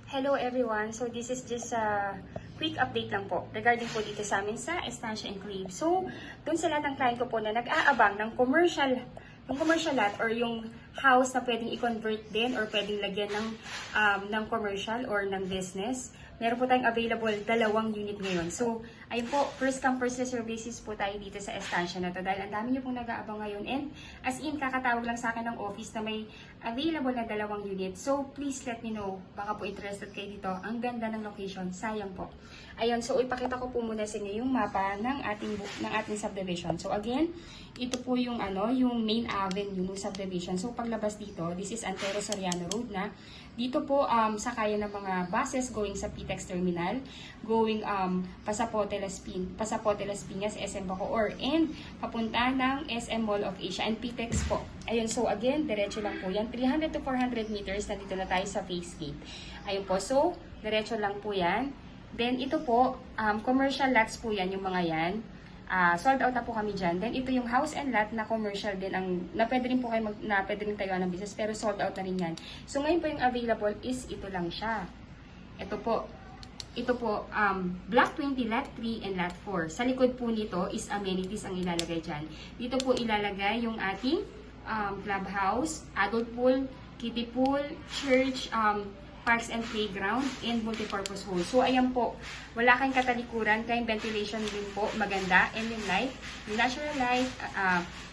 Hello everyone. So this is just a quick update lang po regarding po dito sa amin sa Estancia Enclave. So, dun sa lahat ng client ko po na nag-aabang ng commercial lot or yung house na pwedeng i-convert din or pwedeng lagyan ng commercial or ng business, meron po tayong available 2 unit ngayon. So, ayun po, first come first serve basis po tayo dito sa Estancia na to dahil ang dami niyo pong nag-aabang ngayon and as in kakatawag lang sa akin ng office na may available na 2 unit. So, please let me know. Baka po interested kayo dito. Ang ganda ng location. Sayang po. Ayun, so ipakita ko po muna sa inyo yung mapa ng ating subdivision. So, again, ito po yung yung main avenue ng subdivision. So, paglabas dito, this is Antero Soriano Road na. Dito po sakayan ng mga buses going sa PTEX Terminal, going Pasapote Las Piñas, SM Bacoor, and papunta ng SM Mall of Asia and PTEX po. Ayun, so again, diretso lang po yan. 300 to 400 meters, nandito na tayo sa face gate. Ayun po, so diretso lang po yan. Then ito po, commercial lots po yan, yung mga yan. Sold out na po kami dyan. Then ito yung house and lot na commercial din na pwede rin po kayo pwede rin tayo ng business pero sold out na rin yan. So ngayon po yung available is ito lang siya. Ito po Block 20 Lot 3 and Lot 4. Sa likod po nito is amenities ang ilalagay dyan. Dito po ilalagay yung ating clubhouse, adult pool, kiddie pool, church, parks and playground, and multipurpose hall. So, ayan po, wala kayong katalikuran, kayong ventilation din po, maganda, and yung light, yung natural light,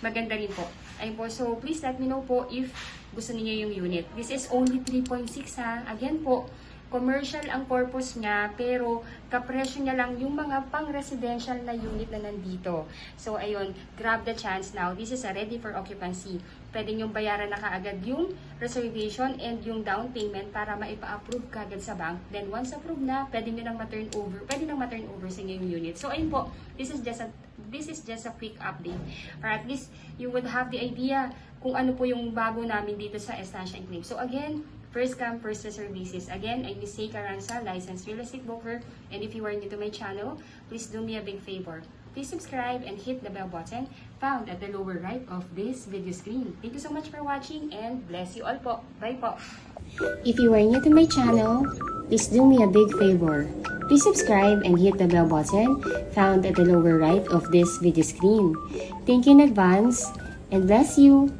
maganda rin po. Ayun po, so please let me know po if gusto niyo yung unit. This is only 3.6 ha. Again po, commercial ang purpose niya, pero kapresyo niya lang yung mga pang-residential na unit na nandito. So, ayun, grab the chance now. This is a ready for occupancy. Pwede niyong bayaran na kaagad yung reservation and yung down payment para maipa-approve kaagad sa bank. Then, once approved na, pwede nyo nang ma-turn over. Pwede nang ma-turn over sa inyong unit. So, ayun po, this is just a quick update. Or at least, you would have the idea kung ano po yung bago namin dito sa Estancia Enclave. So, again, first come, first serve basis. Again, I'm Miss Say Caranza, licensed real estate broker. And if you are new to my channel, please do me a big favor. Please subscribe and hit the bell button found at the lower right of this video screen. Thank you so much for watching and bless you all po. Bye po. If you are new to my channel, please do me a big favor. Please subscribe and hit the bell button found at the lower right of this video screen. Thank you in advance and bless you.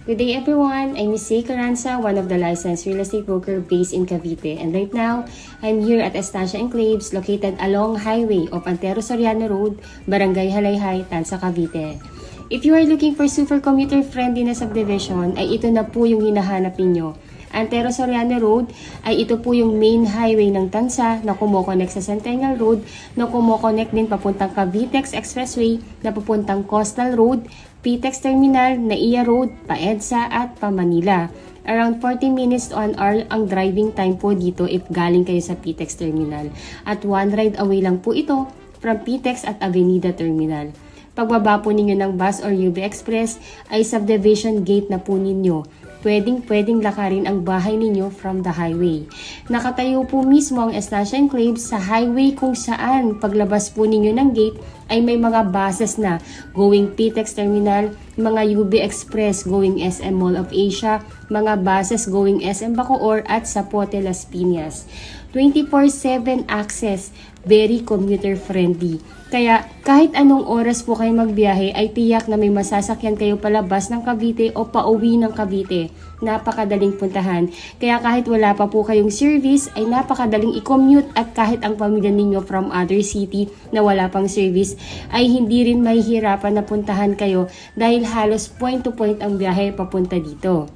Good day everyone, I'm Miss Say Caranza, one of the licensed real estate broker based in Cavite. And right now, I'm here at Estancia Enclaves located along highway of Antero Soriano Road, Barangay Halayhay, Tansa, Cavite. If you are looking for super commuter friendly na subdivision, ay ito na po yung hinahanap ninyo. Antero Soriano Road ay ito po yung main highway ng Tansa na kumokonek sa Centennial Road, na kumokonek din papuntang Cavitex Expressway, na papuntang Coastal Road, PTEX Terminal, Naiya Road, pa-EDSA at pa-Manila. Around 40 minutes to 1 hour ang driving time po dito if galing kayo sa PTEX Terminal. At 1 ride away lang po ito from PTEX at Avenida Terminal. Pagbaba po ninyo ng bus or UB Express ay subdivision gate na po ninyo. Pwedeng lakarin ang bahay ninyo from the highway. Nakatayo po mismo ang Estancia Enclave sa highway kung saan paglabas po ninyo ng gate ay may mga buses na going PTEX Terminal, mga UB Express going SM Mall of Asia, mga buses going SM Bacoor at Sapote Las Piñas. 24/7 access, very commuter friendly. Kaya kahit anong oras po kayo magbiyahe ay tiyak na may masasakyan kayo palabas ng Cavite o pauwi ng Cavite. Napakadaling puntahan. Kaya kahit wala pa po kayong service ay napakadaling i-commute at kahit ang pamilya ninyo from other city na wala pang service ay hindi rin mahihirapan na puntahan kayo dahil halos point to point ang biyahe papunta dito.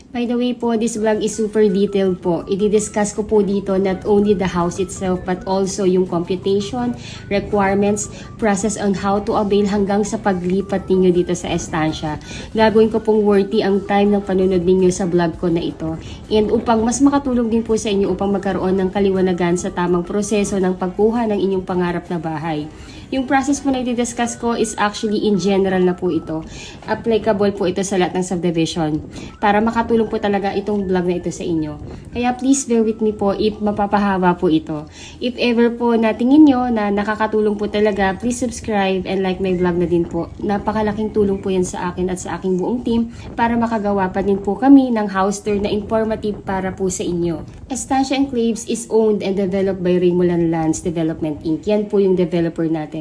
By the way po, this vlog is super detailed po. I-discuss ko po dito not only the house itself but also yung computation, requirements, process on how to avail hanggang sa paglipat ninyo dito sa Estancia. Gagawin ko pong worthy ang time ng panunod ninyo sa vlog ko na ito. And upang mas makatulong din po sa inyo upang magkaroon ng kaliwanagan sa tamang proseso ng pagkuha ng inyong pangarap na bahay. Yung process po na i-discuss ko is actually in general na po ito. Applicable po ito sa lahat ng subdivision para makatulong po talaga itong vlog na ito sa inyo. Kaya please bear with me po if mapapahaba po ito. If ever po natingin nyo na nakakatulong po talaga, please subscribe and like my vlog na din po. Napakalaking tulong po yan sa akin at sa aking buong team para makagawa pa din po kami ng house tour na informative para po sa inyo. Estancia Enclaves is owned and developed by Raymulan Lands Development Inc. Yan po yung developer natin.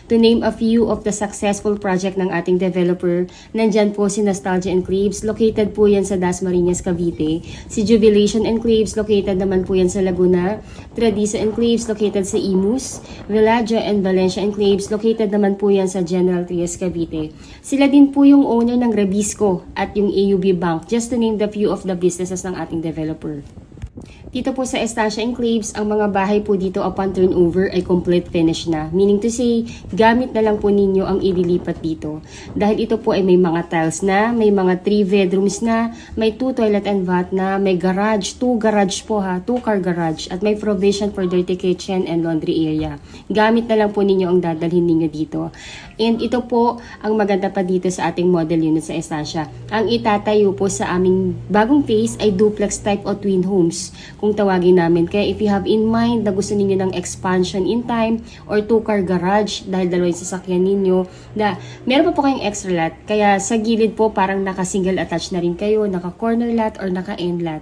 To name a few of the successful project ng ating developer, nandyan po si Nostalgia Enclaves, located po yan sa Dasmariñas, Cavite. Si Jubilation Enclaves, located naman po yan sa Laguna. Tradisa Enclaves, located sa Imus. Villaggio and Valencia Enclaves, located naman po yan sa General Trias, Cavite. Sila din po yung owner ng Rebisco at yung AUB Bank, just to name the few of the businesses ng ating developer. Dito po sa Estancia Enclaves, ang mga bahay po dito upon turnover ay complete finish na. Meaning to say, gamit na lang po ninyo ang ililipat dito. Dahil ito po ay may mga tiles na, may mga 3 bedrooms na, may 2 toilet and bath na, may garage, 2 garage po ha, 2 car garage, at may provision for dirty kitchen and laundry area. Gamit na lang po ninyo ang dadalhin ninyo dito. And ito po ang maganda pa dito sa ating model unit sa Estancia. Ang itatayo po sa aming bagong phase ay duplex type o twin homes kung tawagin namin. Kaya if you have in mind na gusto niyo ng expansion in time or 2-car garage dahil dalawa yung sasakyan ninyo, na meron pa po kayong extra lot. Kaya sa gilid po parang naka-single attached na rin kayo, naka-corner lot or naka-end lot.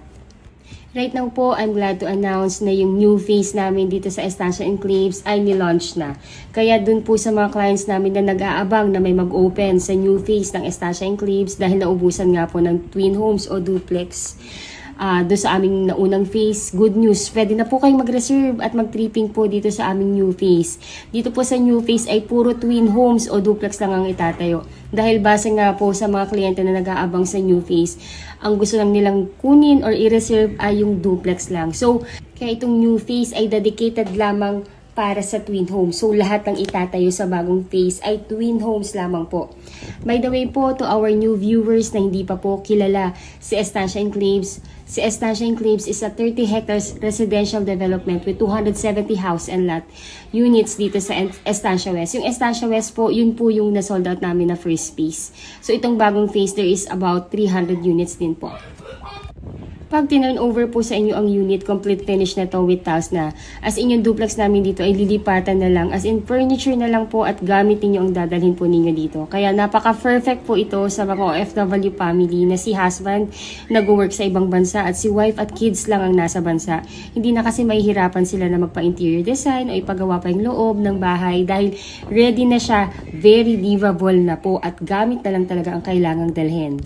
Right now po, I'm glad to announce na yung new phase namin dito sa Estancia Enclaves ay nilaunch na. Kaya dun po sa mga clients namin na nag-aabang na may mag-open sa new phase ng Estancia Enclaves dahil naubusan nga po ng twin homes o duplex. Doon sa aming naunang phase, good news, pwede na po kayong mag-reserve at mag-tripping po dito sa aming new phase. Dito po sa new phase ay puro twin homes o duplex lang ang itatayo. Dahil base nga po sa mga kliyente na nag-aabang sa new phase, ang gusto lang nilang kunin or i-reserve ay yung duplex lang. So, kaya itong new phase ay dedicated lamang para sa twin homes. So, lahat ng itatayo sa bagong phase ay twin homes lamang po. By the way po, to our new viewers na hindi pa po kilala si Estancia Enclaves, si Estancia Enclaves is a 30 hectares residential development with 270 house and lot units dito sa Estancia West. Yung Estancia West po, yun po yung na-sold out namin na first phase. So, itong bagong phase, there is about 300 units din po. Pag tinurn over po sa inyo ang unit, complete finish na to with tiles na. As in yung duplex namin dito ay lilipatan na lang. As in furniture na lang po at gamit niyo ang dadalhin po ninyo dito. Kaya napaka-perfect po ito sa mga OFW family na si husband nag-work sa ibang bansa at si wife at kids lang ang nasa bansa. Hindi na kasi mahihirapan sila na magpa-interior design o ipagawa pa yung loob ng bahay dahil ready na siya, very livable na po at gamit na lang talaga ang kailangang dalhin.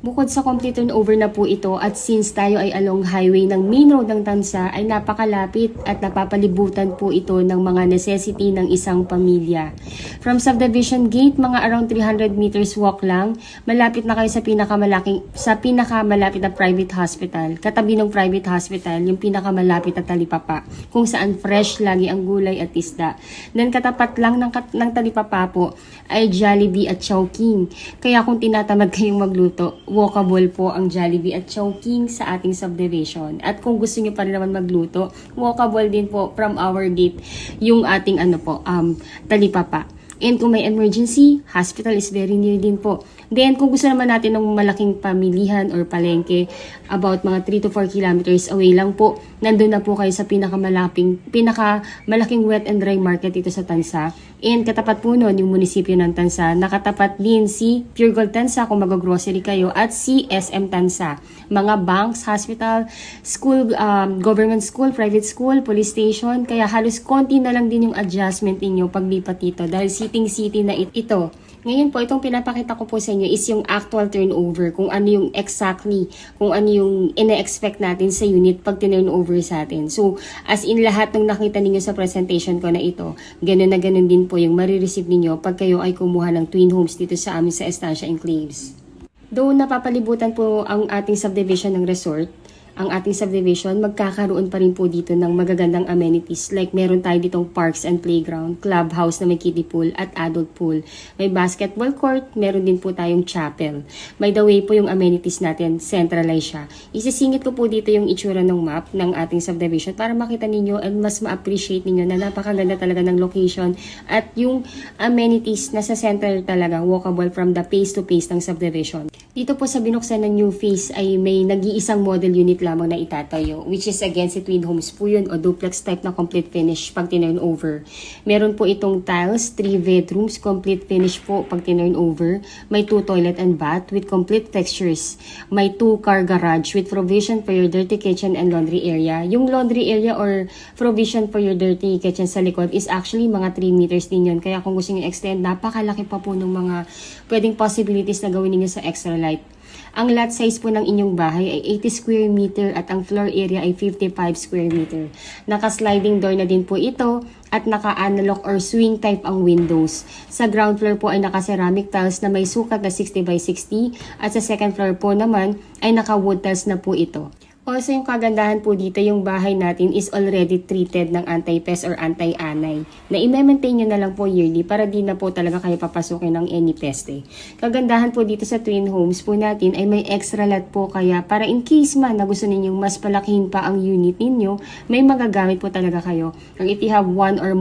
Bukod sa complete turnover na po ito at since tayo ay along highway ng main road ng Tansa ay napakalapit at napapalibutan po ito ng mga necessity ng isang pamilya. From subdivision gate, mga around 300 meters walk lang, malapit na kayo sa pinakamalapit na private hospital. Katabi ng private hospital, yung pinakamalapit na talipapa, kung saan fresh lagi ang gulay at isda. Then katapat lang ng talipapa po ay Jollibee at Chowking. Kaya kung tinatamad kayong magluto, walkable po ang Jollibee at Chowking sa ating subdivision. At kung gusto niyo pa rin naman magluto, walkable din po from our gate yung ating talipapa. And kung may emergency, hospital is very near din po. Then, kung gusto naman natin ng malaking pamilihan or palengke, about mga 3 to 4 kilometers away lang po, nandun na po kayo sa pinakamalaking wet and dry market dito sa Tansa. And katapat po nun, yung munisipyo ng Tansa, nakatapat din si Pure Gold Tansa kung mag-grocery kayo at si SM Tansa. Mga banks, hospital, school, government school, private school, police station, kaya halos konti na lang din yung adjustment ninyo paglipat dito dahil city na ito. Ngayon po, itong pinapakita ko po sa inyo is yung actual turnover, kung ano yung exactly, kung ano yung ina-expect natin sa unit pag turnover sa atin. So, as in lahat ng nakita ninyo sa presentation ko na ito, ganun na ganun din po yung marireceive ninyo pag kayo ay kumuha ng twin homes dito sa amin sa Estancia Enclaves. Though napapalibutan po ang ating subdivision ng resort, ang ating subdivision, magkakaroon pa rin po dito ng magagandang amenities. Like meron tayo ditong parks and playground, clubhouse na may kiddie pool at adult pool. May basketball court, meron din po tayong chapel. By the way po yung amenities natin, centralized siya. Isisingit ko po dito yung itsura ng map ng ating subdivision para makita ninyo and mas ma-appreciate ninyo na napakaganda talaga ng location at yung amenities na sa center talaga, walkable from the phase to phase ng subdivision. Dito po sa binuksan ng new phase ay may nag-iisang model unit lamang na itatayo, which is again si twin homes po yun o duplex type na complete finish pag tinurn over. Meron po itong tiles, 3 bedrooms, complete finish po pag tinurn over. May 2 toilet and bath with complete textures. May 2 car garage with provision for your dirty kitchen and laundry area. Yung laundry area or provision for your dirty kitchen sa likod is actually mga 3 meters din yun. Kaya kung gusto nyo extend, napakalaki pa po ng mga pwedeng possibilities na gawin niyo sa extra light. Ang lot size po ng inyong bahay ay 80 square meter at ang floor area ay 55 square meter. Naka-sliding door na din po ito at naka-analog or swing type ang windows. Sa ground floor po ay naka-ceramic tiles na may sukat na 60 by 60 at sa second floor po naman ay naka-wood tiles na po ito. Also, yung kagandahan po dito, yung bahay natin is already treated ng anti-pest or anti-anay. Na i-maintain nyo na lang po yearly para di na po talaga kayo papasukin ng any pest eh. Kagandahan po dito sa twin homes po natin ay may extra lot po kaya para in case man na gusto ninyong mas palakihin pa ang unit ninyo, may magagamit po talaga kayo. Or if you have one or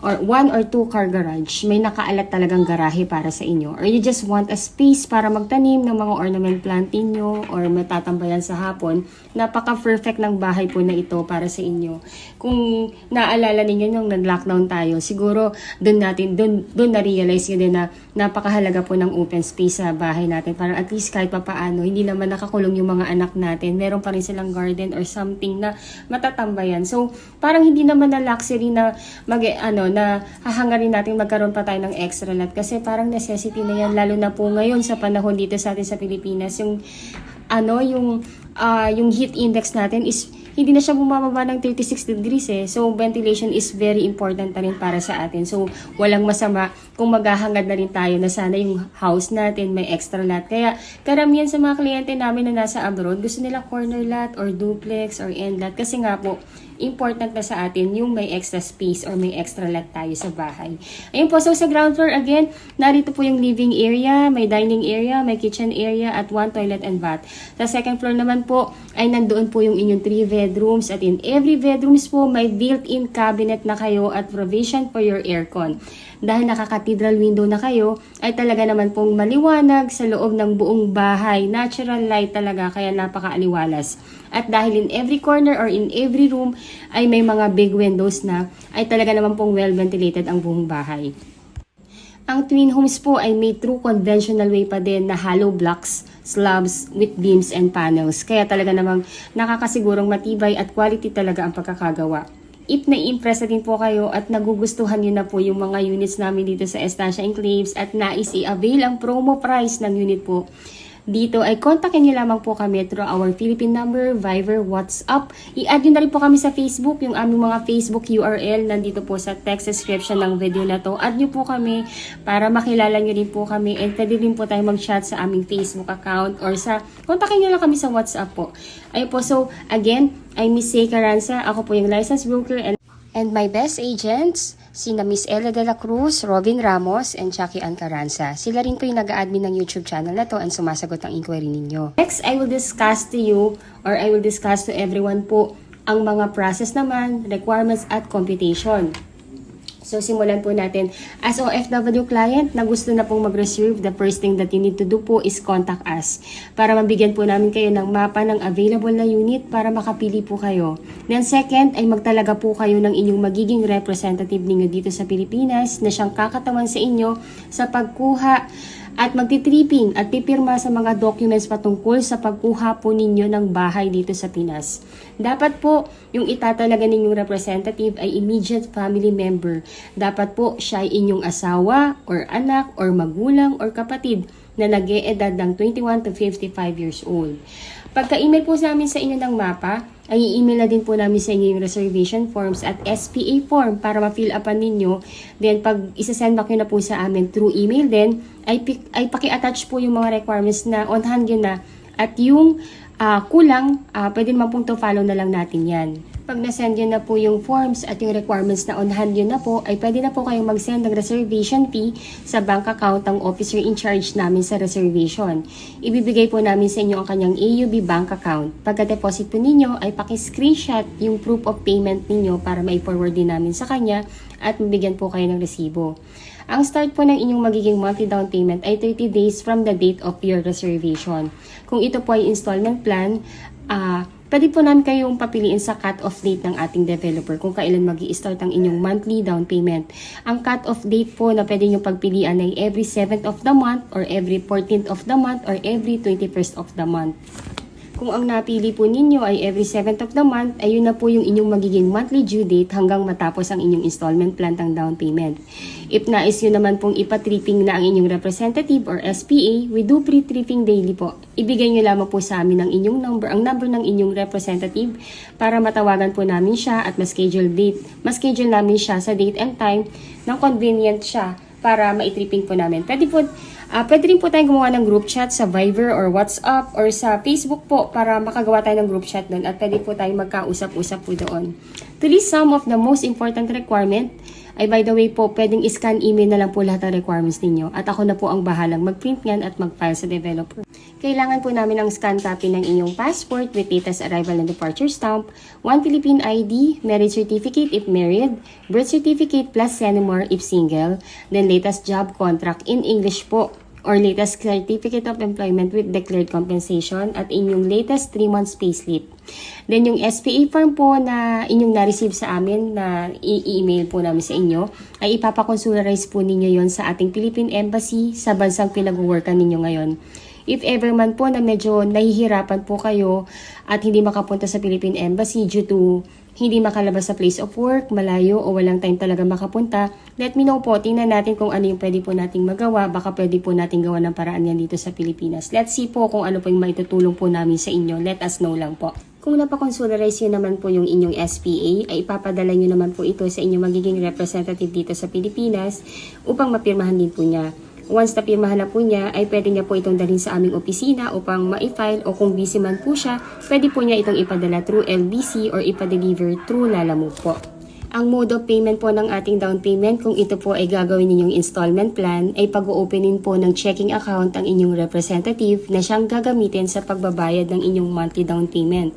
1 or 2 car garage, may nakaalat talagang garahe para sa inyo. Or you just want a space para magtanim ng mga ornament plant ninyo or matatambayan sa hapon, napaka-perfect ng bahay po na ito para sa inyo. Kung naalala ninyo nung nag-lockdown tayo, siguro doon na-realize nyo din na napakahalaga po ng open space sa bahay natin para at least kahit papaano, hindi naman nakakulong yung mga anak natin. Meron pa rin silang garden or something na matatambayan. So, parang hindi naman na luxury na na hahangarin natin magkaroon pa tayo ng extra lot kasi parang necessity na yan lalo na po ngayon sa panahon dito sa atin sa Pilipinas yung yung heat index natin is hindi na siya bumababa ng 36 degrees eh. So, ventilation is very important na rin para sa atin. So, walang masama kung maghahangad na rin tayo na sana yung house natin may extra lot. Kaya, karamihan sa mga kliyente namin na nasa abroad, gusto nila corner lot or duplex or end lot. Kasi nga po, important na sa atin yung may extra space or may extra lot tayo sa bahay. Ayun po, so sa ground floor again, narito po yung living area, may dining area, may kitchen area at 1 toilet and bath. Sa second floor naman po, ay nandoon po yung inyong 3 bedrooms at in every bedrooms po may built-in cabinet na kayo at provision for your aircon. Dahil naka-cathedral window na kayo, ay talaga naman pong maliwanag sa loob ng buong bahay. Natural light talaga, kaya napaka-aliwalas. At dahil in every corner or in every room ay may mga big windows na, ay talaga naman pong well-ventilated ang buong bahay. Ang twin homes po ay may true conventional way pa din na hollow blocks, slabs with beams and panels. Kaya talaga namang nakakasigurong matibay at quality talaga ang pagkakagawa. If na-impress na din po kayo at nagugustuhan nyo na po yung mga units namin dito sa Estancia Enclaves at nais i-avail ang promo price ng unit po, dito ay kontakin nyo lamang po kami through our Philippine number, Viber, WhatsApp. I-add nyo na rin po kami sa Facebook, yung aming mga Facebook URL nandito po sa text description ng video na to. Add nyo po kami para makilala nyo rin po kami and pwede rin po tayo mag-chat sa aming Facebook account or kontakin nyo lang kami sa WhatsApp po. Ayun po, so again, I'm Miss Say Caranza. Ako po yung licensed broker and my best agents, sina Miss Ella de la Cruz, Robin Ramos, and Jackie Ann Caranza. Sila rin po yung nag-admin ng YouTube channel na to and sumasagot ng inquiry ninyo. Next, I will discuss to you or I will discuss to everyone po ang mga process naman, requirements at computation. So, simulan po natin. As OFW client na gusto na pong mag-reserve, the first thing that you need to do po is contact us para mabigyan po namin kayo ng mapa ng available na unit para makapili po kayo. Then second, ay magtalaga po kayo ng inyong magiging representative ninyo dito sa Pilipinas na siyang kakatawan sa inyo sa pagkuha at magtitripping at pipirma sa mga documents patungkol sa pagkuha po ninyo ng bahay dito sa Pinas. Dapat po, yung itatalaga ninyong representative ay immediate family member. Dapat po, siya ay inyong asawa, or anak, or magulang, or kapatid na nag-e-edad ng 21 to 55 years old. Pagka-email po sa amin sa inyo ng mapa, ay i-email na din po namin sa inyo yung reservation forms at SPA form para ma-fill upan ninyo. Then, pag isa-send back nyo na po sa amin through email din, ay paki-attach po yung mga requirements na on hand yun na at yung kulang, pwede naman pong to follow na lang natin yan. Pag nasend yun na po yung forms at yung requirements na on hand yun na po, ay pwede na po kayong mag-send ng reservation fee sa bank account ng officer in charge namin sa reservation. Ibibigay po namin sa inyo ang kanyang AUB bank account. Pagka-deposit po ninyo, ay paki-screenshot yung proof of payment ninyo para ma-forward din namin sa kanya at mabigyan po kayo ng resibo. Ang start po ng inyong magiging monthly down payment ay 30 days from the date of your reservation. Kung ito po ay installment plan, pwede po namin kayong papiliin sa cut-off date ng ating developer kung kailan mag-i-start ang inyong monthly down payment. Ang cut-off date po na pwede nyo pagpilian ay every 7th of the month or every 14th of the month or every 21st of the month. Kung ang napili po ninyo ay every 7th of the month, ayun na po yung inyong magiging monthly due date hanggang matapos ang inyong installment plan ng down payment. If nais nyo naman pong ipatripping na ang inyong representative or SPA, we do pre-tripping daily po. Ibigay nyo lamang po sa amin ang inyong number, ang number ng inyong representative para matawagan po namin siya at ma-schedule namin siya sa date and time ng convenient siya para ma-tripping po namin. Pwede rin po tayong gumawa ng group chat sa Viber or WhatsApp or sa Facebook po para makagawa tayo ng group chat doon at pwede po tayong magkausap-usap po doon. To list some of the most important requirement, ay by the way po, pwedeng scan email na lang po lahat ng requirements ninyo at ako na po ang bahalang mag-print yan at mag-file sa developer. Kailangan po namin ng scan copy ng inyong passport with latest arrival and departure stamp, 1 Philippine ID, marriage certificate if married, birth certificate plus SENMAR if single, then latest job contract in English po, or latest certificate of employment with declared compensation at inyong latest 3 months payslip. Then yung SPA form po na inyong na-receive sa amin na i-email po namin sa inyo, ay ipapakonsularize po ninyo yon sa ating Philippine Embassy sa bansang pinag-workan ninyo ngayon. If ever man po na medyo nahihirapan po kayo at hindi makapunta sa Philippine Embassy due to hindi makalabas sa place of work, malayo o walang time talaga makapunta, let me know po. Tingnan natin kung ano yung pwede po nating magawa. Baka pwede po nating gawa ng paraan yan dito sa Pilipinas. Let's see po kung ano po yung maitutulong po namin sa inyo. Let us know lang po. Kung napakonsularize nyo naman po yung inyong SPA, ay ipapadala nyo naman po ito sa inyong magiging representative dito sa Pilipinas upang mapirmahan din po niya. Once napirmahan na po niya, ay pwede niya po itong dalhin sa aming opisina upang ma-file o kung busy man po siya, pwede po niya itong ipadala through LBC or ipa-deliver through Lalamove po. Ang mode of payment po ng ating down payment, kung ito po ay gagawin ninyong installment plan, ay pag-oopenin po ng checking account ang inyong representative na siyang gagamitin sa pagbabayad ng inyong monthly down payment.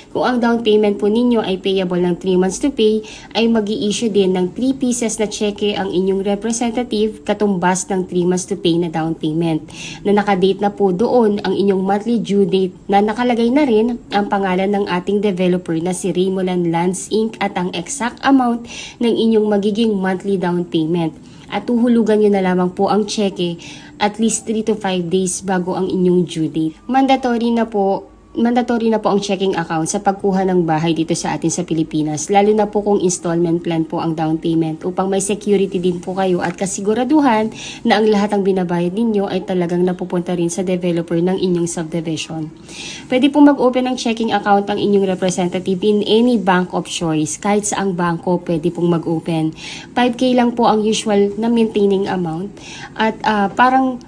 Kung ang down payment po ninyo ay payable ng 3 months to pay, ay mag-i-issue din ng 3 pieces na cheque ang inyong representative katumbas ng 3 months to pay na down payment. Na nakadate na po doon ang inyong monthly due date na nakalagay na rin ang pangalan ng ating developer na si Raymoland Lands Inc. at ang exact amount ng inyong magiging monthly down payment. At tuhulugan nyo na lamang po ang cheque at least 3 to 5 days bago ang inyong due date. Mandatory na po ang checking account sa pagkuha ng bahay dito sa atin sa Pilipinas, lalo na po kung installment plan po ang down payment upang may security din po kayo at kasiguraduhan na ang lahat ng binabayad ninyo ay talagang napupunta rin sa developer ng inyong subdivision. Pwede po mag-open ng checking account ang inyong representative in any bank of choice. Kahit saang bangko pwede pong mag-open. 5K lang po ang usual na maintaining amount at parang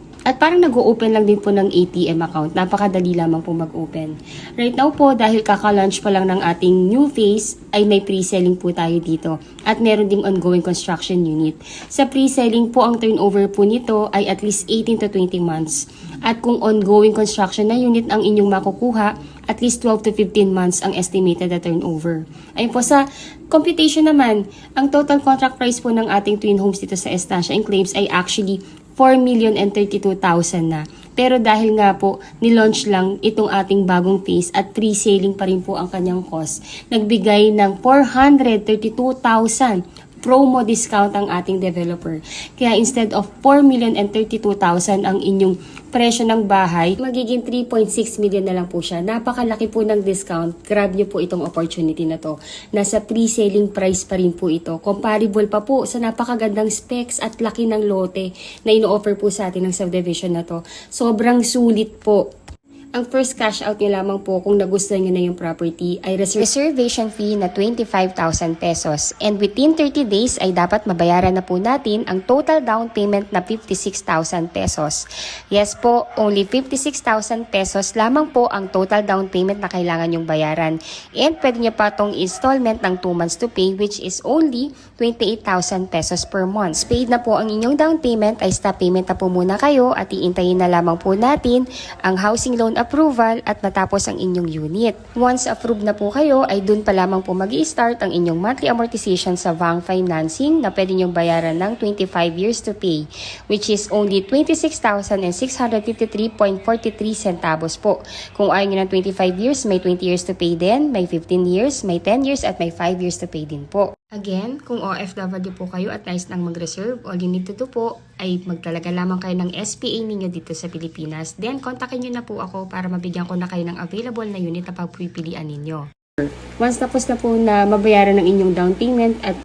nag-o-open lang din po ng ATM account. Napakadali lamang po mag-open. Right now po, dahil kaka-launch pa lang ng ating new phase, ay may pre-selling po tayo dito. At meron ding ongoing construction unit. Sa pre-selling po, ang turnover po nito ay at least 18 to 20 months. At kung ongoing construction na unit ang inyong makukuha, at least 12 to 15 months ang estimated na turnover. Ayun po, sa computation naman, ang total contract price po ng ating twin homes dito sa Estancia Enclaves ay actually 4,032,000 na. Pero dahil nga po, nilaunch lang itong ating bagong phase at pre-selling pa rin po ang kanyang cost, nagbigay ng 432,000 promo discount ang ating developer. Kaya instead of 4,032,000 ang inyong presyo ng bahay, magiging 3.6 million na lang po siya. Napakalaki po ng discount. Grab nyo po itong opportunity na to. Nasa pre-selling price pa rin po ito. Comparable pa po sa napakagandang specs at laki ng lote na ino-offer po sa atin ng subdivision na to. Sobrang sulit po. Ang first cash out nyo lamang po kung nagustuhan nyo na yung property ay reservation fee na 25,000 pesos. And within 30 days ay dapat mabayaran na po natin ang total down payment na 56,000 pesos. Yes po, only 56,000 pesos lamang po ang total down payment na kailangan yung bayaran. And pwede nyo pa tong installment ng 2 months to pay, which is only 28,000 pesos per month. Paid na po ang inyong down payment ay stop payment na po muna kayo at iintayin na lamang po natin ang housing loan approval at matapos ang inyong unit. Once approved na po kayo, ay dun pa lamang po mag-i-start ang inyong monthly amortization sa bank financing na pwede nyong bayaran ng 25 years to pay, which is only 26,653.43 centavos po. Kung ayaw nyo ng 25 years, may 20 years to pay din, may 15 years, may 10 years, at may 5 years to pay din po. Again, kung OFW po kayo at nais nang mag-reserve, all you need to do po ay magtalaga lamang kayo ng SPA ninyo dito sa Pilipinas. Then, kontakin nyo na po ako para mabigyan ko na kayo ng available na unit na pagpipilian ninyo. Once tapos na po na mabayaran ng inyong down payment at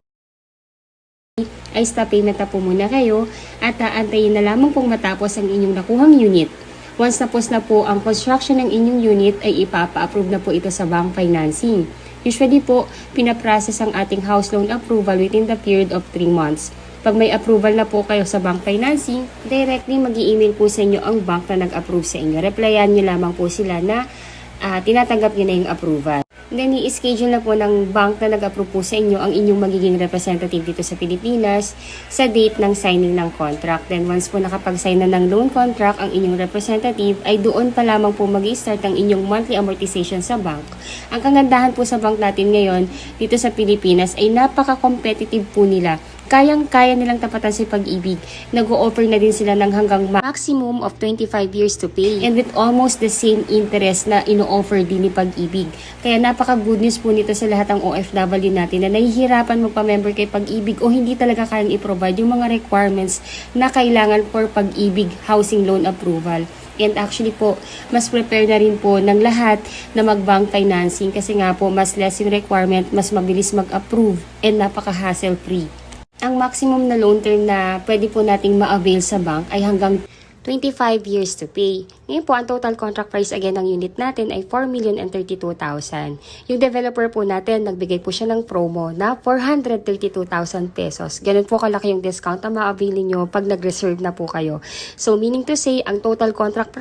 ay stop payment na po muna kayo at aantayin na lamang pong matapos ang inyong nakuhang unit. Once tapos na po ang construction ng inyong unit ay ipapa-approve na po ito sa bank financing. Usually po, pinaprocess ang ating house loan approval within the period of 3 months. Pag may approval na po kayo sa bank financing, directly mag-i-email po sa inyo ang bank na nag-approve sa inyo. Replyan nyo lamang po sila na tinatanggap nyo na yung approval. Then, i-schedule na po ng bank na nag-approve po sa inyo ang inyong magiging representative dito sa Pilipinas sa date ng signing ng contract. Then, once po nakapag-sign na ng loan contract ang inyong representative, ay doon pa lamang po mag-i-start ang inyong monthly amortization sa bank. Ang kagandahan po sa bank natin ngayon dito sa Pilipinas ay napaka-competitive po nila. Kayang-kaya nilang tapatan si Pag-ibig. Nag-o-offer na din sila ng hanggang maximum of 25 years to pay. And with almost the same interest na ino-offer din ni Pag-ibig. Kaya napaka-good news po nito sa lahat ng OFW natin na nahihirapan magpa-member kay Pag-ibig o hindi talaga kayang i-provide yung mga requirements na kailangan for Pag-ibig housing loan approval. And actually po, mas prepare na rin po ng lahat na mag-bank financing kasi nga po, mas less yung requirement, mas mabilis mag-approve, and napaka-hassle free. Ang maximum na loan term na pwede po nating ma-avail sa bank ay hanggang 25 years to pay. Ngayon po, ang total contract price again ng unit natin ay 4,032,000. Yung developer po natin, nagbigay po siya ng promo na 432,000 pesos. Ganun po kalaki yung discount na ma-avail nyo pag nag-reserve na po kayo. So, meaning to say, ang total contract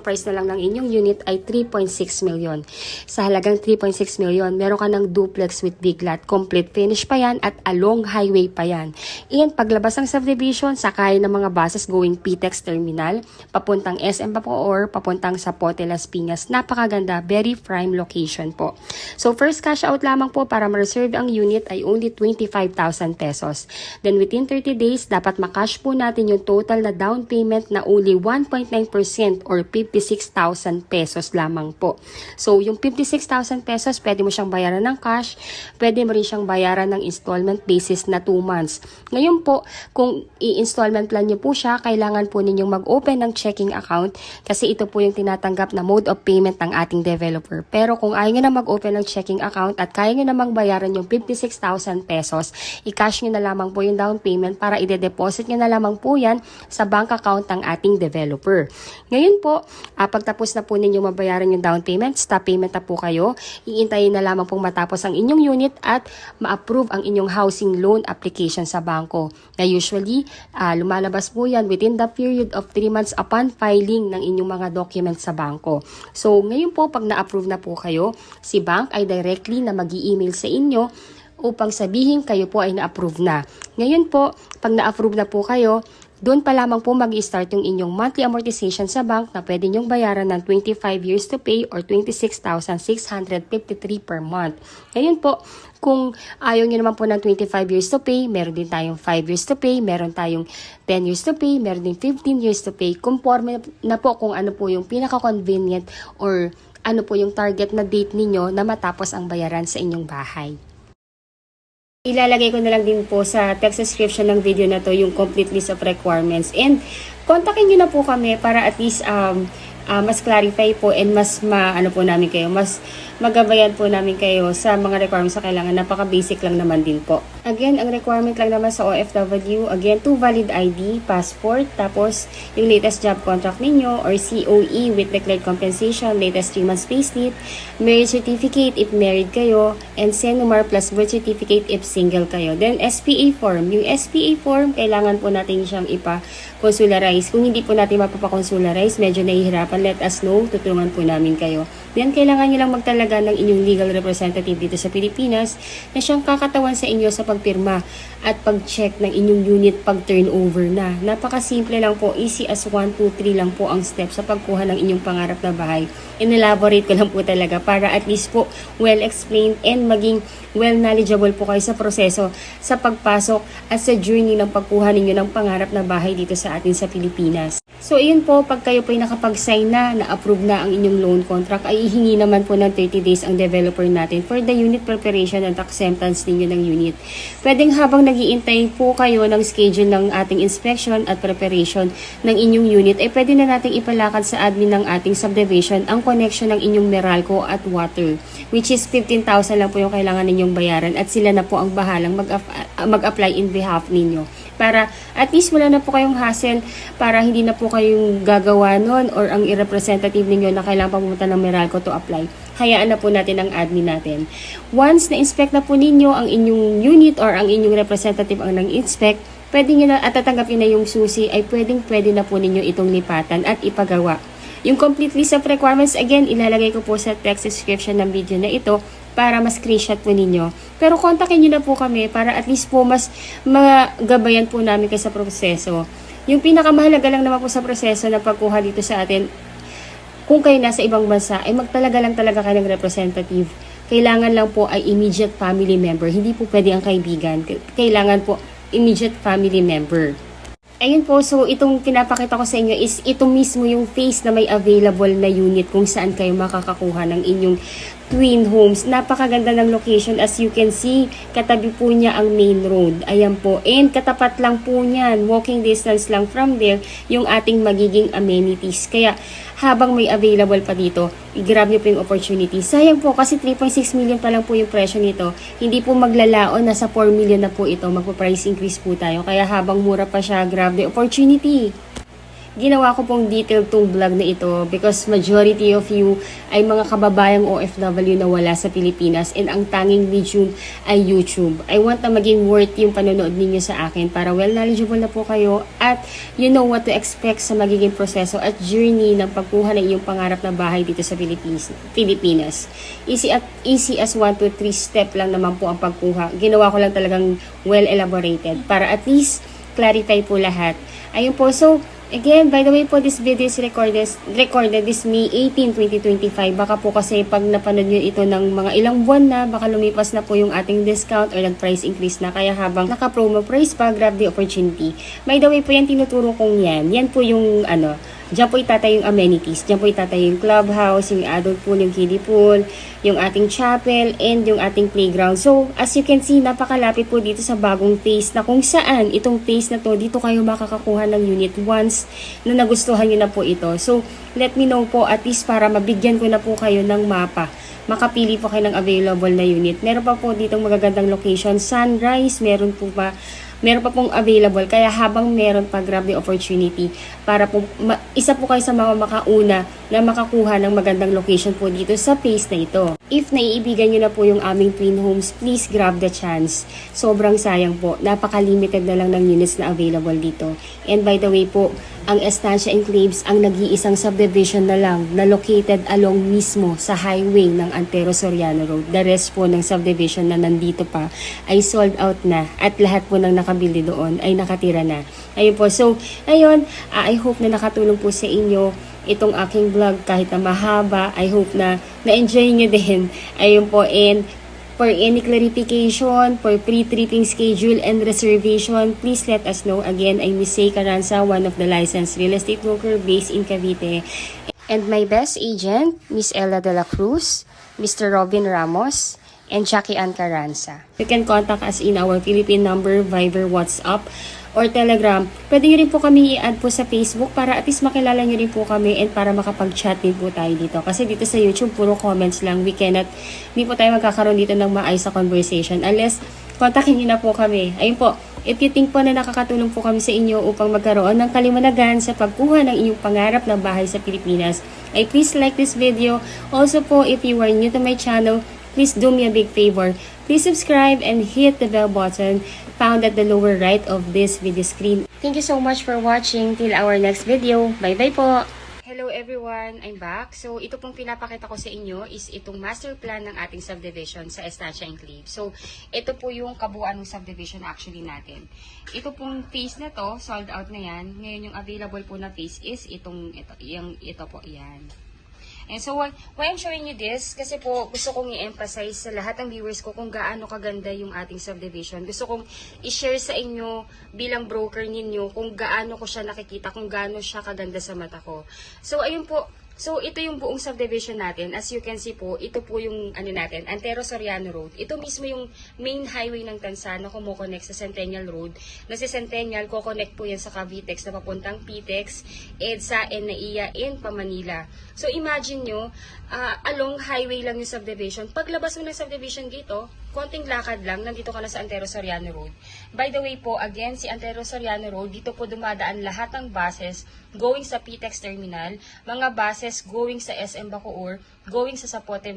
price na lang ng inyong unit ay 3.6 million. Sa halagang 3.6 million, meron ka ng duplex with big lot. Complete finish pa yan at along highway pa yan. And paglabas ng subdivision, sakay ng mga buses going PTEX Terminal, papuntang SM pa po or papuntang sa Pote Las Piñas. Napakaganda, very prime location po. So first cash out lamang po para ma-reserve ang unit ay only 25,000 pesos. Then within 30 days, dapat makash po natin yung total na down payment na only 1.9% or 56,000 pesos lamang po. So yung 56,000 pesos, pwede mo siyang bayaran ng cash, pwede mo rin siyang bayaran ng installment basis na 2 months. Ngayon po, kung i-installment plan niyo po siya, kailangan po ninyong mag-open ng checking account kasi ito po yung tinatanggap na mode of payment ng ating developer. Pero kung ayaw nyo na mag-open ng checking account at kaya nyo namang bayaran yung 56,000 pesos, i-cash nyo na lamang po yung down payment para ide-deposit nyo na lamang po yan sa bank account ng ating developer. Ngayon po, pagtapos na po ninyo mabayaran yung down payment, stop payment na po kayo, iintayin na lamang pong matapos ang inyong unit at ma-approve ang inyong housing loan application sa banko. Na usually, lumalabas po yan within the period of 3 months upon filing ng inyong mga documents sa banko. So, ngayon po, pag na-approve na po kayo, si bank ay directly na mag-i-email sa inyo upang sabihin kayo po ay na-approve na. Ngayon po, pag na-approve na po kayo, doon pa lamang po mag-i-start yung inyong monthly amortization sa bank na pwede nyong bayaran ng 25 years to pay or 26,653 per month. Ngayon po, kung ayaw nyo naman po ng 25 years to pay, meron din tayong 5 years to pay, meron tayong 10 years to pay, meron din 15 years to pay. Conforme na po kung ano po yung pinaka-convenient or ano po yung target na date ninyo na matapos ang bayaran sa inyong bahay. Ilalagay ko na lang din po sa text description ng video na to yung complete list of requirements. And kontakin nyo na po kami para at least mas clarify po and mas namin kayo, mas magabayan po namin kayo sa mga requirements na kailangan. Napaka-basic lang naman din po. Again, ang requirement lang naman sa OFW, again, 2 valid ID, passport, tapos yung latest job contract ninyo or COE with declared compensation, latest 3 months payslip, marriage certificate if married kayo, and SENUMAR plus birth certificate if single kayo. Then, SPA form. Yung SPA form, kailangan po natin siyang ipa-consularize. Kung hindi po natin mapapa-consularize, medyo nahihirapan, let us know, tutulungan po namin kayo. Then, kailangan nyo lang magtalaga ng inyong legal representative dito sa Pilipinas na siyang kakatawan sa inyo sa pagpirma at pag-check ng inyong unit pag turnover na. Napakasimple lang po, easy as 1, 2, 3 lang po ang step sa pagkuha ng inyong pangarap na bahay. In-elaborate ko lang po talaga para at least po well-explained and maging well-knowledgeable po kayo sa proseso sa pagpasok at sa journey ng pagkuha ninyo ng pangarap na bahay dito sa atin sa Pilipinas. So, ayun po, pag kayo po ay nakapag-sign na-approve na ang inyong loan contract, ay ihingi naman po ng 30 days ang developer natin for the unit preparation and acceptance ninyo ng unit. Pwedeng habang nag-iintay po kayo ng schedule ng ating inspection at preparation ng inyong unit, ay pwede na nating ipalakad sa admin ng ating subdivision ang connection ng inyong Meralco at water, which is 15,000 lang po yung kailangan ninyong bayaran at sila na po ang bahalang mag-apply in behalf ninyo. Para at least wala na po kayong hassle, para hindi na po kayong gagawa nun or ang i-representative ninyo na kailangan pumunta ng Meralco to apply. Hayaan na po natin ang admin natin. Once na-inspect na po ninyo ang inyong unit or ang inyong representative ang nang-inspect, pwede nyo na at tatanggapin na yung susi, ay pwede na po ninyo itong lipatan at ipagawa. Yung complete list of requirements, again, ilalagay ko po sa text description ng video na ito para mas screenshot po ninyo. Pero kontakin nyo na po kami para at least po mas magabayan po namin kayo sa proseso. Yung pinakamahalaga lang naman po sa proseso ng pagkuha dito sa atin, kung kayo nasa ibang bansa, ay magtalaga lang talaga kayo ng representative. Kailangan lang po ay immediate family member. Hindi po pwede ang kaibigan. Kailangan po immediate family member. Ayun po, so itong pinapakita ko sa inyo is ito mismo yung phase na may available na unit kung saan kayo makakakuha ng inyong twin homes. Napakaganda ng location, as you can see, katabi po niya ang main road. Ayan po, and katapat lang po niyan, walking distance lang from there, yung ating magiging amenities. Kaya habang may available pa dito, i-grab niyo po yung opportunity. Sayang po kasi 3.6 million pa lang po yung presyo nito. Hindi po maglalaon, nasa 4 million na po ito. Magpo-price increase po tayo. Kaya habang mura pa siya, grab the opportunity. Ginawa ko pong detailed tong vlog na ito because majority of you ay mga kababayang OFW na wala sa Pilipinas and ang tanging medium ay YouTube. I want na maging worth yung panonood ninyo sa akin para well knowledgeable na po kayo at you know what to expect sa magiging proseso at journey ng pagkuha ng iyong pangarap na bahay dito sa Pilipinas. Easy as 1 to 3 step lang naman po ang pagkuha. Ginawa ko lang talagang well elaborated para at least clarify po lahat. Ayun po, so again, by the way po, this video is recorded this May 18, 2025. Baka po kasi pag napanood nyo ito ng mga ilang buwan na, baka lumipas na po yung ating discount or nag-price increase na. Kaya habang naka-promo price pa, grab the opportunity. By the way po, yan tinuturo kong yan. Yan po yung dyan po itatay yung amenities. Dyan po itatay yung clubhouse, yung adult pool, yung kiddie pool, yung ating chapel, and yung ating playground. So, as you can see, napakalapit po dito sa bagong phase na kung saan itong phase na to, dito kayo makakakuha ng unit once na nagustuhan nyo na po ito. So, let me know po at least para mabigyan ko na po kayo ng mapa. Makapili po kayo ng available na unit. Meron pa po ditong magagandang location. Sunrise, meron pa pong available. Kaya habang meron pa, grab the opportunity para po, isa po kayo sa mga makauna na makakuha ng magandang location po dito sa phase na ito. If naiibigan nyo na po yung aming twin homes, please grab the chance. Sobrang sayang po. Napaka-limited na lang ng units na available dito. And by the way po, ang Estancia Enclaves ang nag-iisang subdivision na lang na located along mismo sa highway ng Antero Soriano Road. The rest po ng subdivision na nandito pa ay sold out na at lahat po ng nakabili doon ay nakatira na. Ayun po. So, ayun, I hope na nakatulong po sa inyo itong aking vlog kahit na mahaba. I hope na na-enjoy nyo din. Ayun po, and for any clarification, for pre-tripping schedule and reservation, please let us know. Again, I'm Miss Say Caranza, one of the licensed real estate broker based in Cavite. And my best agent, Miss Ella de la Cruz, Mr. Robin Ramos, and Jackie Ann Caranza. You can contact us in our Philippine number, Viber, WhatsApp, or Telegram. Pwede nyo rin po kami i-add po sa Facebook para at least makilala nyo rin po kami and para makapag-chat din po tayo dito. Kasi dito sa YouTube, puro comments lang. Hindi po tayo magkakaroon dito ng maayos sa conversation unless kontakin niyo na po kami. Ayun po, if you think po na nakakatulong po kami sa inyo upang magkaroon ng kaliwanagan sa pagkuha ng inyong pangarap na bahay sa Pilipinas, ay please like this video. Also po, if you are new to my channel, please do me a big favor. Please subscribe and hit the bell button found at the lower right of this video screen. Thank you so much for watching. Till our next video. Bye-bye po! Hello everyone, I'm back. So ito pong pinapakita ko sa inyo is itong master plan ng ating subdivision sa Estancia Enclave. So ito po yung kabuuan ng subdivision actually natin. Ito pong phase na to, sold out na yan. Ngayon yung available po na phase is ito po, yan. And so, why I'm showing you this? Kasi po, gusto kong i-emphasize sa lahat ng viewers ko kung gaano kaganda yung ating subdivision. Gusto kong i-share sa inyo bilang broker ninyo kung gaano ko siya nakikita, kung gaano siya kaganda sa mata ko. So, ayun po. So, ito yung buong subdivision natin. As you can see po, ito po yung natin, Antero Soriano Road. Ito mismo yung main highway ng Tansa na kumukonect sa Centennial Road. Na si Centennial, kukonect po yan sa Cavitex na papuntang Pitex, EDSA, and NAIA in Pamanila. So, imagine nyo, along highway lang yung subdivision. Paglabas mo ng subdivision gate, konting lakad lang, nandito ka na sa Antero Soriano Road. By the way po, again, si Antero Soriano Road, dito po dumadaan lahat ng buses going sa Pitex Terminal, mga buses going sa SM Bacoor, going sa Zapote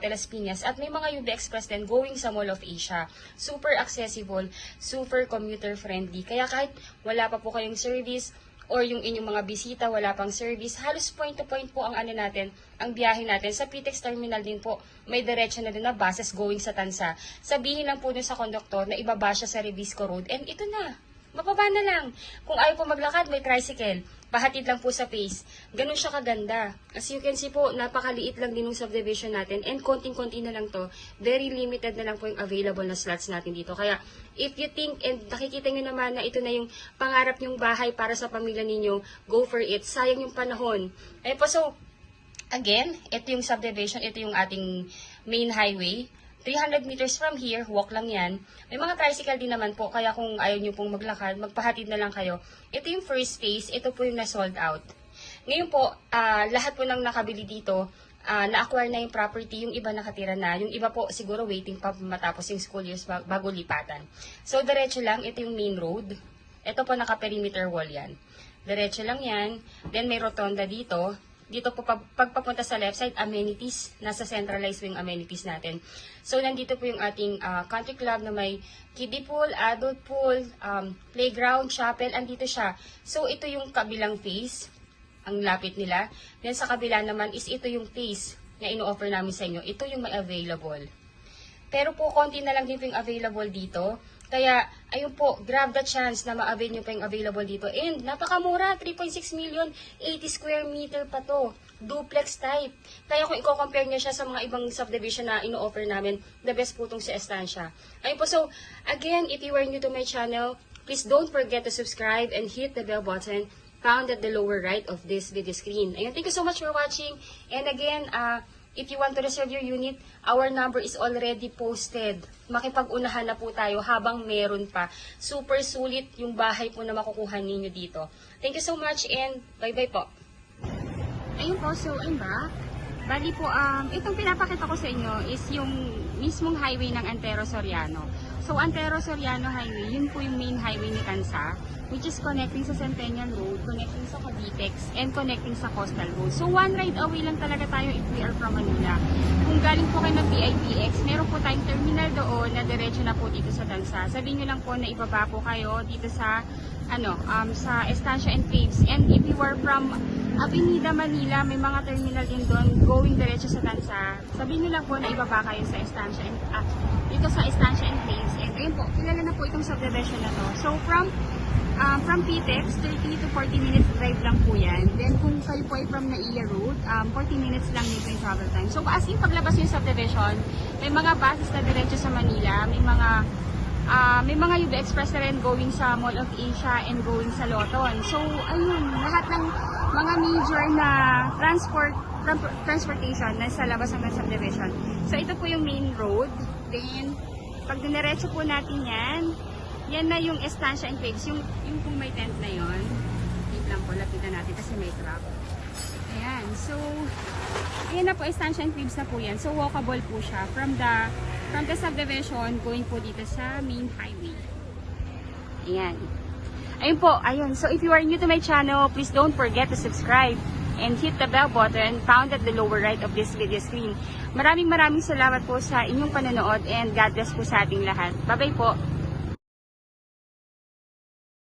Las Piñas, at may mga UB Express din going sa Mall of Asia. Super accessible, super commuter friendly. Kaya kahit wala pa po kayong service, or yung inyong mga bisita, wala pang service, halos point to point po ang ang biyahe natin. Sa Pitex Terminal din po, may diretso na din na buses going sa Tansa. Sabihin lang po dun sa konduktor na ibaba siya sa Revisco Road, and ito na, mababa na lang. Kung ayaw po maglakad, may tricycle. Pahatid lang po sa pace. Ganun siya kaganda. As you can see po, napakaliit lang din yung subdivision natin, and konting-konti na lang to. Very limited na lang po yung available na slots natin dito. Kaya, if you think and nakikita nyo naman na ito na yung pangarap nyong bahay para sa pamilya ninyo, go for it. Sayang yung panahon. Eh po, so, again, ito yung subdivision, ito yung ating main highway. 300 meters from here, walk lang yan. May mga tricycle din naman po, kaya kung ayaw nyo pong maglakad, magpahatid na lang kayo. Ito yung first phase, ito po yung na-sold out. Ngayon po, lahat po ng nakabili dito, na-acquire na yung property, yung iba nakatira na, yung iba po siguro waiting pa matapos yung school years bago lipatan. So, diretso lang, ito yung main road. Ito po naka-perimeter wall yan. Diretso lang yan. Then may rotonda dito. Dito po, pagpapunta sa left side, amenities. Nasa centralized yung amenities natin. So, nandito po yung ating country club na may kiddie pool, adult pool, playground, chapel. Andito siya. So, ito yung kabilang phase. Ang lapit nila. Then, sa kabila naman is ito yung phase na ino-offer namin sa inyo. Ito yung may available. Pero po, konti na lang din po yung available dito. Kaya, ayun po, grab the chance na ma-avail nyo pa yung available dito. And, napakamura, 3.6 million, 80 square meter pa to. Duplex type. Kaya kung i-compare nyo siya sa mga ibang subdivision na ino-offer namin, the best po itong sa Estancia. Ayun po, so, again, if you are new to my channel, please don't forget to subscribe and hit the bell button found at the lower right of this video screen. Ayun, thank you so much for watching. And again, if you want to reserve your unit, our number is already posted. Makipag-unahan na po tayo habang meron pa. Super sulit yung bahay po na makukuha ninyo dito. Thank you so much and bye-bye po. Ayun po, so I'm back. Bali po, itong pinapakita ko sa inyo is yung mismong highway ng Antero Soriano. So, Antero Soriano Highway, yun po yung main highway ni Tansa, which is connecting sa Centennial Road, connecting sa Cavitex, and connecting sa Coastal Road. So, one ride away lang talaga tayo if we are from Manila. Kung galing po kayo ng PIPX, meron po tayong terminal doon na diretso na po dito sa Tansa. Sabihin nyo lang po na ibaba po kayo dito sa sa Estancia Enclaves. And if you are from Avenida Manila, may mga terminal din doon going diretso sa Tansa. Sabihin nyo lang po na ibaba kayo sa Estancia dito sa Estancia Enclaves. And ayun po, kilala na po itong subdivision na to. So from Pitex, 30 to 40 minutes drive lang po yan. Then kung kayo po ay from NAIA Road, 40 minutes lang nito yung travel time. So as in paglabas yung subdivision, may mga buses na diretso sa Manila, may mga UB Express na rin going sa Mall of Asia and going sa Loton. So ayun, lahat ng mga major na transportation na sa labas ng subdivision. So ito po yung main road. Then pag diniretso po natin yan na yung Estancia Enclaves, yung kung may tent na yon. Wait lang po, lapitan natin kasi may truck. Ayan, so ayan na po, Estancia Enclaves na po yan. So walkable po siya from the from the subdivision going po dito sa main highway. Ayan. Ayun po, ayun. So if you are new to my channel, please don't forget to subscribe and hit the bell button found at the lower right of this video screen. Maraming salamat po sa inyong panonood and God bless po sa ating lahat. Bye-bye po.